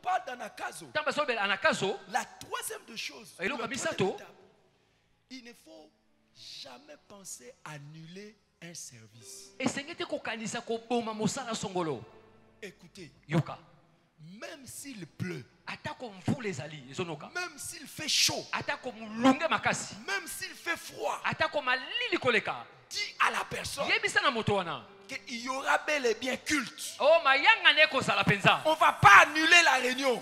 parle d'anakazo, la troisième de choses, il ne faut jamais penser à annuler un service. Écoutez, même s'il pleut, même s'il fait chaud, même s'il fait froid, dis à la personne qu'il y aura bel et bien culte. On ne va pas annuler la réunion.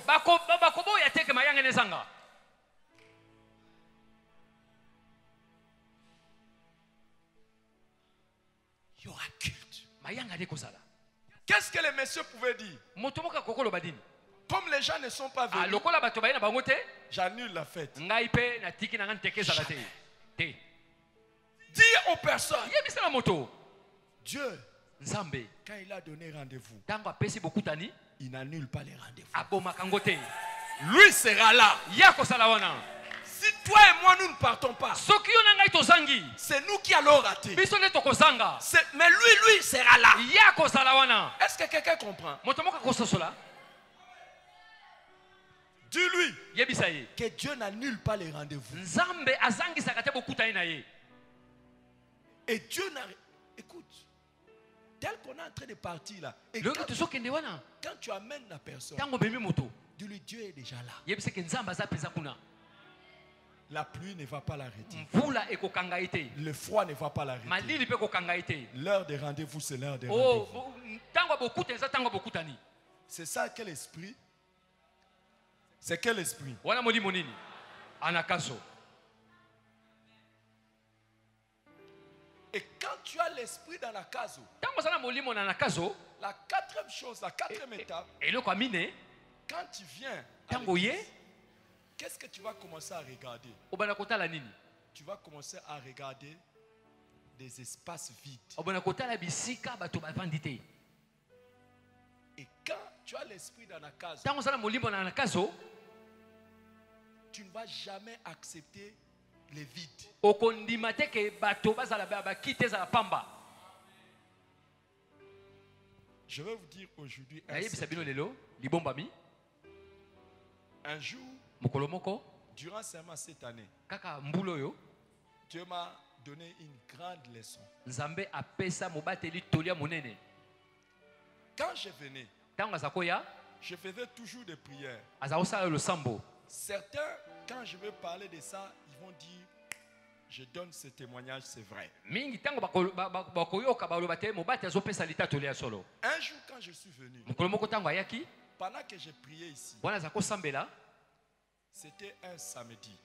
Il y aura culte. Qu'est-ce que les messieurs pouvaient dire? Comme les gens ne sont pas venus, j'annule la fête. Dis aux personnes, Dieu, quand il a donné rendez-vous, il n'annule pas les rendez-vous. Lui sera là. Si toi et moi nous ne partons pas, c'est nous qui allons rater. Mais lui sera là. Est-ce que quelqu'un comprend? Dis-lui que Dieu n'annule pas les rendez-vous. Et Dieu n'a... Écoute, tel qu'on est en train de partir là, et quand tu amènes la personne, dis-lui, Dieu est déjà là. La pluie ne va pas l'arrêter. Le froid ne va pas l'arrêter. L'heure des rendez-vous, c'est l'heure des rendez-vous. C'est ça quel esprit? C'est quel esprit? Et quand tu as l'esprit dans la case, la quatrième chose, la quatrième étape, quand tu viens, qu'est-ce que tu vas commencer à regarder? Tu vas commencer à regarder des espaces vides. Et quand tu as l'esprit dans la case, tu ne vas jamais accepter les vides. Je vais vous dire aujourd'hui un jour, durant seulement cette année, Dieu m'a donné une grande leçon. Quand je venais, je faisais toujours des prières. Certains, quand je veux parler de ça, ils vont dire, je donne ce témoignage, c'est vrai. Un jour, quand je suis venu, pendant que j'ai prié ici, c'était un samedi.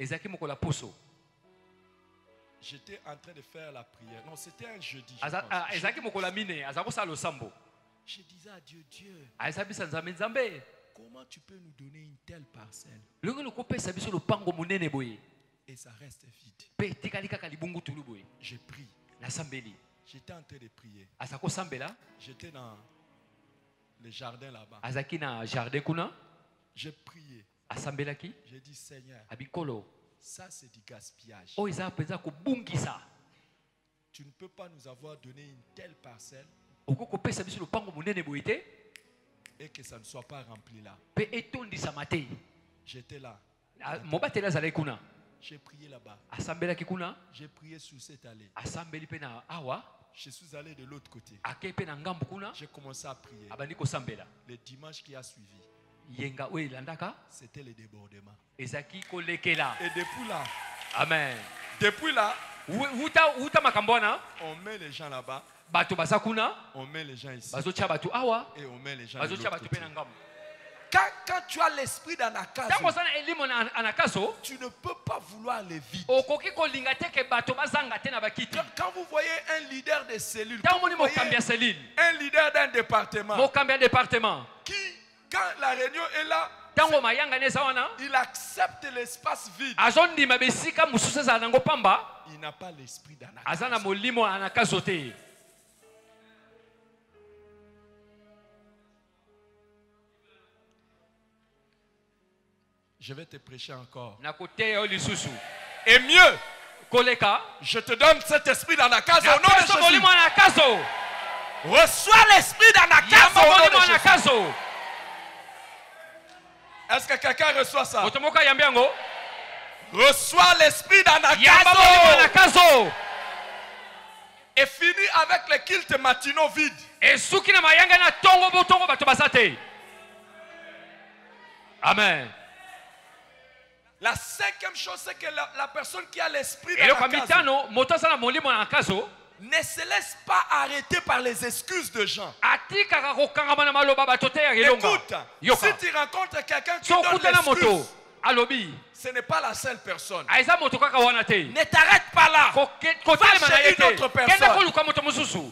J'étais en train de faire la prière. Non, c'était un jeudi. Je disais à Dieu, comment tu peux nous donner une telle parcelle et ça reste vide? J'ai prié. J'étais en train de prier. J'étais dans le jardin là-bas. J'ai prié. J'ai dit, Seigneur, ça c'est du gaspillage. Tu ne peux pas nous avoir donné une telle parcelle et que ça ne soit pas rempli là. J'étais là. J'ai prié là-bas. J'ai prié sur cette allée. Je suis allé de l'autre côté. J'ai commencé à prier. Le dimanche qui a suivi, c'était le débordement. Et depuis là, Amen. Depuis là, on met les gens là-bas. On met les gens ici. Et on met les gens de l'autre côté. Quand tu as l'esprit dans la case, tu ne peux pas vouloir les vides. Quand vous voyez un leader de cellule, un leader d'un département, qui, quand la réunion est là, il accepte l'espace vide. Il n'a pas l'esprit dans la case. Je vais te prêcher encore. Et mieux, je te donne cet esprit dans la case au nom de Jésus. Reçois l'esprit dans la case au nom de Jésus. Est-ce que quelqu'un reçoit ça? Reçoit l'esprit d'Anakazo. Et finit avec les cultes matinaux vides. Amen. La cinquième chose, c'est que la personne qui a l'esprit d'Anakazo ne se laisse pas arrêter par les excuses de gens. Écoute, si tu rencontres quelqu'un qui donne l'excuse, ce n'est pas la seule personne. Ne t'arrête pas là. Va chez une autre personne.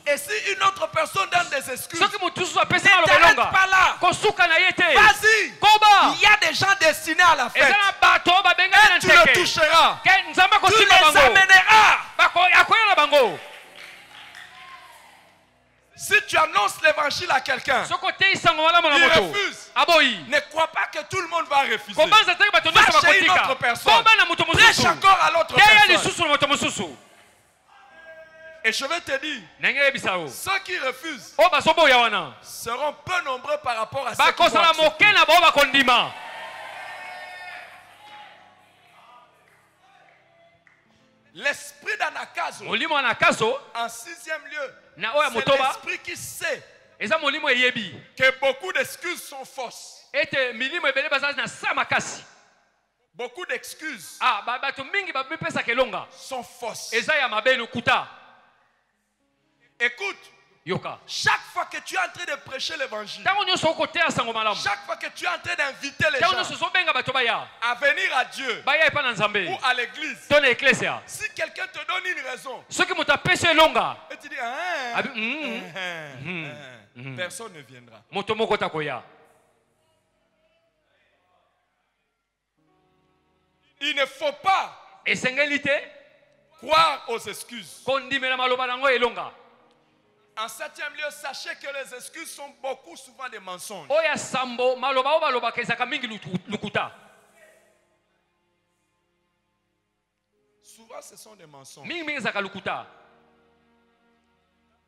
Et si une autre personne donne des excuses, ne t'arrête pas là. Vas-y. Il y a des gens destinés à la fête. Et tu le toucheras. Tu les amèneras. Si tu annonces l'évangile à quelqu'un, il refuse. Ne crois pas que tout le monde va refuser. Va chez une autre personne. Prêche encore à l'autre personne. Et je vais te dire, ceux qui refusent seront peu nombreux par rapport à ceux qui vont accepter. L'esprit d'Anakazo, en sixième lieu, c'est l'esprit qui sait que beaucoup d'excuses sont fausses. Beaucoup d'excuses sont fausses. Écoute, chaque fois que tu es en train de prêcher l'évangile, chaque fois que tu es en train d'inviter les gens à venir à Dieu ou à l'église, si quelqu'un te donne une raison et tu dis personne ne viendra. Il ne faut pas croire aux excuses. En septième lieu, sachez que les excuses sont beaucoup souvent des mensonges. Souvent, ce sont des mensonges.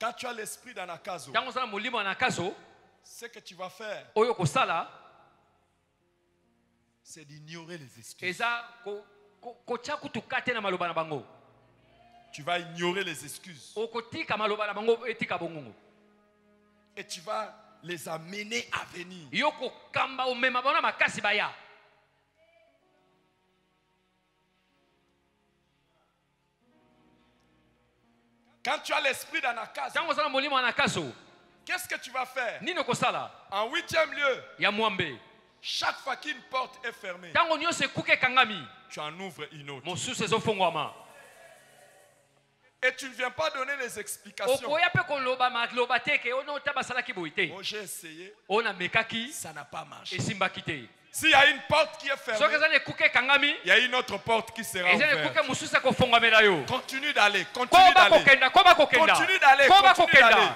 Quand tu as l'esprit d'Anakazo, ce que tu vas faire, c'est d'ignorer les excuses. Tu vas ignorer les excuses. Et tu vas les amener à venir. Quand tu as l'esprit d'Anakazo, qu'est-ce que tu vas faire? En huitième lieu, chaque fois qu'une porte est fermée, tu en ouvres une autre. Et tu ne viens pas donner les explications. Oh, j'ai essayé, ça n'a pas marché. S'il y a une porte qui est fermée, il y a une autre porte qui sera ouverte. Continue d'aller, continue d'aller. Continue d'aller, continue d'aller.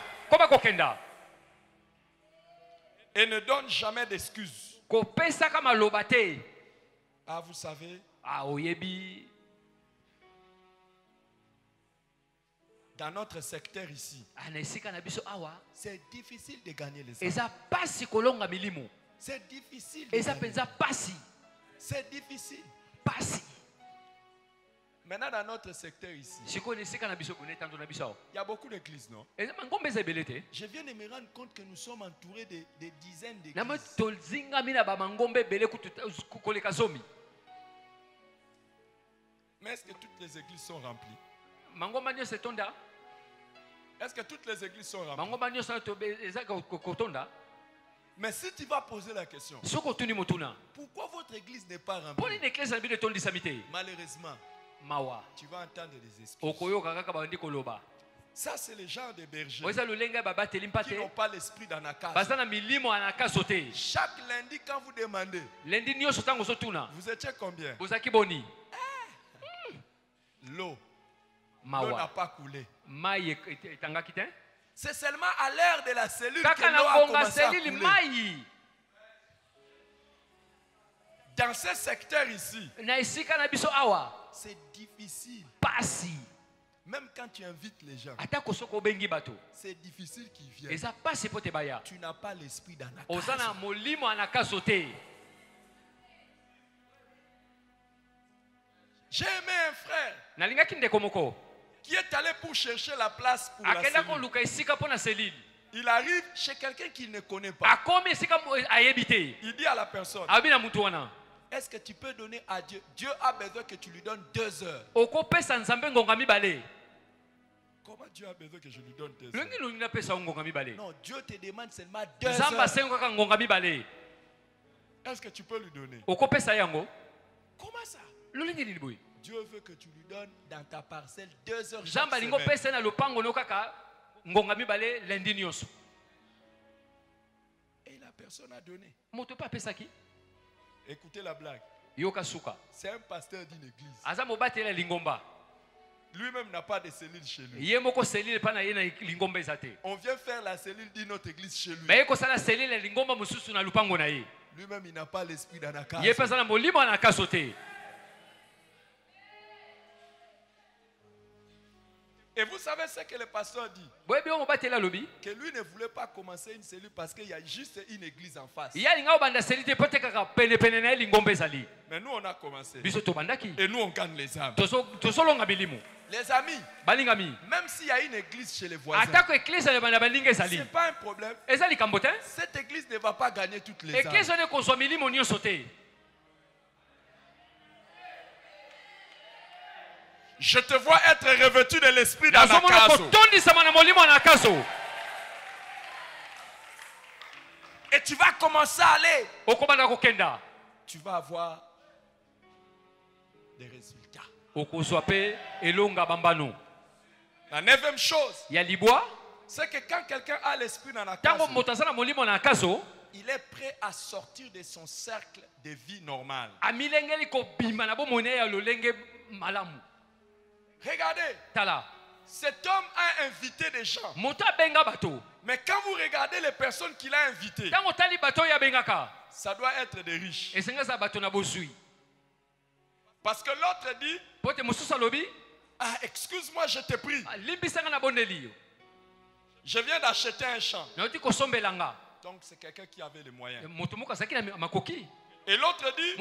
Et ne donne jamais d'excuses. Ah, vous savez, dans notre secteur ici, c'est difficile de gagner les âmes. C'est difficile. C'est difficile. Maintenant, dans notre secteur ici, il y a beaucoup d'églises, non? Je viens de me rendre compte que nous sommes entourés de dizaines d'églises. Mais est-ce que toutes les églises sont remplies? Est-ce que toutes les églises sont remplies? Mais si tu vas poser la question, pourquoi votre église n'est pas remplie? Malheureusement, tu vas entendre des excuses. Ça, c'est le genre de bergers qui n'ont pas l'esprit d'Anakazo. Chaque lundi, quand vous demandez, vous étiez combien? L'eau n'a pas coulé. C'est seulement à l'heure de la cellule que l'eau a commencé à couler. Dans ce secteur ici, c'est difficile. Même quand tu invites les gens, c'est difficile qu'ils viennent. Tu n'as pas l'esprit d'Anakazo. J'ai aimé un frère qui est allé pour chercher la place pour la cellule. Il arrive chez quelqu'un qu'il ne connaît pas. Il dit à la personne, est-ce que tu peux donner à Dieu? Dieu a besoin que tu lui donnes 2 heures. Comment Dieu a besoin que je lui donne 2 heures? Non, Dieu te demande seulement 2 heures. Est-ce que tu peux lui donner? Comment ça? Dieu veut que tu lui donnes dans ta parcelle 2 heures chaque semaine. Et la personne a donné. Écoutez la blague. C'est un pasteur d'une église. Lui-même n'a pas de cellule chez lui. On vient faire la cellule d'une autre église chez lui. Lui-même, il n'a pas l'esprit d'Anakaso. Et vous savez ce que le pasteur dit? Que lui ne voulait pas commencer une cellule parce qu'il y a juste une église en face. Mais nous, on a commencé. Et nous, on gagne les âmes. Les amis, même s'il y a une église chez les voisins, ce n'est pas un problème. Cette église ne va pas gagner toutes les âmes. Je te vois être revêtu de l'esprit d'Anakaso. Et tu vas commencer à aller. Tu vas avoir des résultats. La 9e chose, c'est que quand quelqu'un a l'esprit d'Anakaso, il est prêt à sortir de son cercle de vie normal. Regardez, cet homme a invité des gens. Mais quand vous regardez les personnes qu'il a invitées, ça doit être des riches. Parce que l'autre dit, ah, excuse-moi, je te prie. Je viens d'acheter un champ. Donc c'est quelqu'un qui avait les moyens. Et l'autre dit,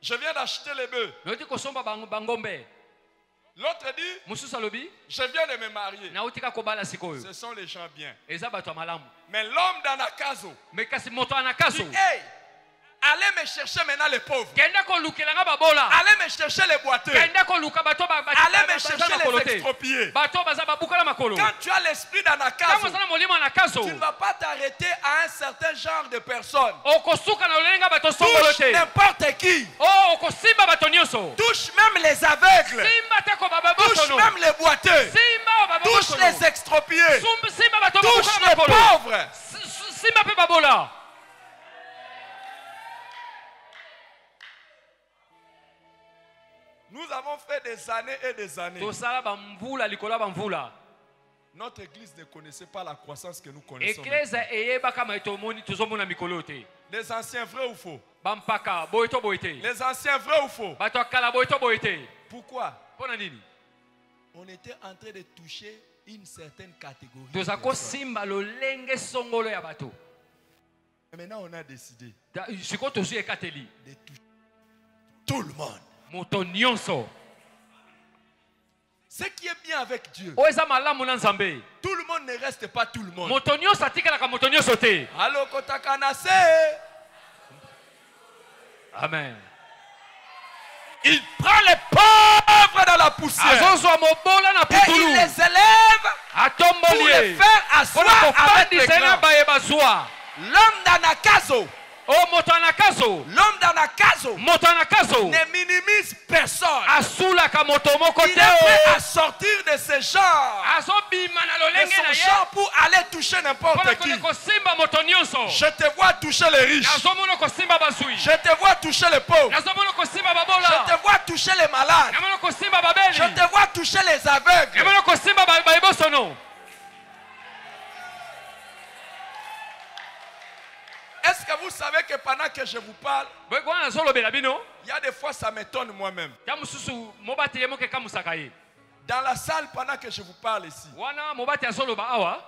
je viens d'acheter les bœufs. L'autre dit, je viens de me marier. Ce sont les gens bien. Mais l'homme d'Anakaso dit, hey, allez me chercher maintenant les pauvres. Allez me chercher les boiteux. Allez me chercher les expropriés. Quand tu as l'esprit d'Anakaso, tu ne vas pas t'arrêter à un certain genre de personnes. Touche n'importe qui. Touche même les aveugles. Touche même les boiteux. Touche les expropriés. Touche les pauvres. Nous avons fait des années et des années. Notre église ne connaissait pas la croissance que nous connaissons. Les anciens, vrai ou faux? Les anciens, vrai ou faux? Pourquoi? On était en train de toucher une certaine catégorie. Et maintenant, on a décidé de toucher tout le monde. Ce qui est bien avec Dieu, tout le monde ne reste pas tout le monde. Allo kotakanase. Amen. Il prend les pauvres dans la poussière et il les élève pour les faire asseoir avec les grands. L'homme d'Anakaso, l'homme d'Anakaso ne minimise personne. Il est prêt à sortir de ce genre, pour aller toucher n'importe qui. Je te vois toucher les riches. Je te vois toucher les pauvres. Je te vois toucher les malades. Je te vois toucher les aveugles. Est-ce que vous savez que pendant que je vous parle, il y a des fois ça m'étonne moi-même. Dans la salle, pendant que je vous parle ici,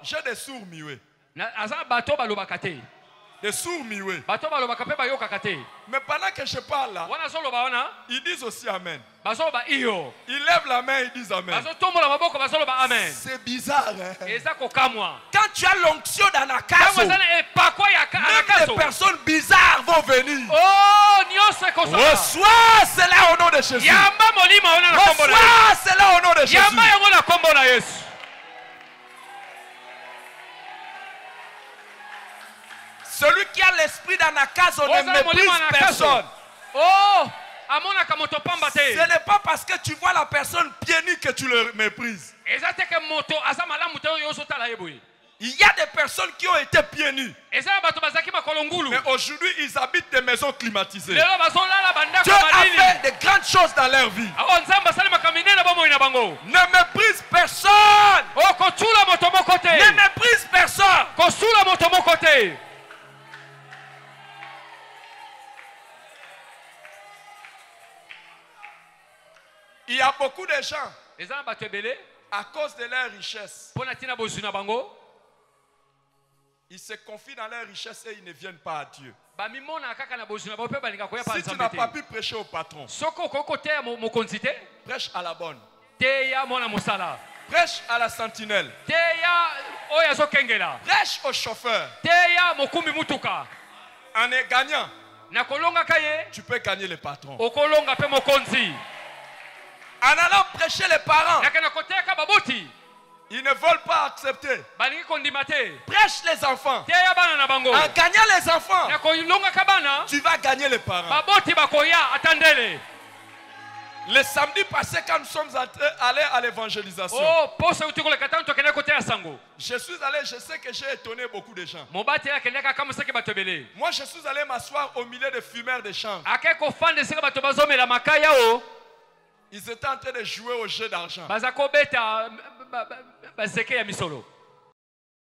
j'ai des sourds muets. Des sourds miwé. Mais pendant que je parle là, ils disent aussi Amen. Ils lèvent la main, ils disent Amen. C'est bizarre. Hein? Quand tu as l'onction d'Anakaso, même les personnes bizarres vont venir. Reçois cela au nom de Jésus. Reçois cela au nom de Jésus. Celui qui a l'esprit d'Anakaso ne méprise personne. Ce n'est pas parce que tu vois la personne pieds nus que tu le méprises. Il y a des personnes qui ont été pieds nus. Mais aujourd'hui, ils habitent des maisons climatisées. Dieu a fait de grandes choses dans leur vie. Ne méprise personne. Ne méprise personne. Il y a beaucoup de gens, à cause de leur richesse, ils se confient dans leur richesse et ils ne viennent pas à Dieu. Si tu n'as pas pu prêcher au patron, prêche à la bonne. Prêche à la sentinelle. Prêche au chauffeur. En est gagnant, tu peux gagner le patron. En allant prêcher les parents, ils ne veulent pas accepter. Prêche les enfants. En gagnant les enfants, tu vas gagner les parents. Le samedi passé, quand nous sommes allés à l'évangélisation, je suis allé, je sais que j'ai étonné beaucoup de gens. Moi, je suis allé m'asseoir au milieu des fumeurs de chanvre. Ils étaient en train de jouer au jeu d'argent.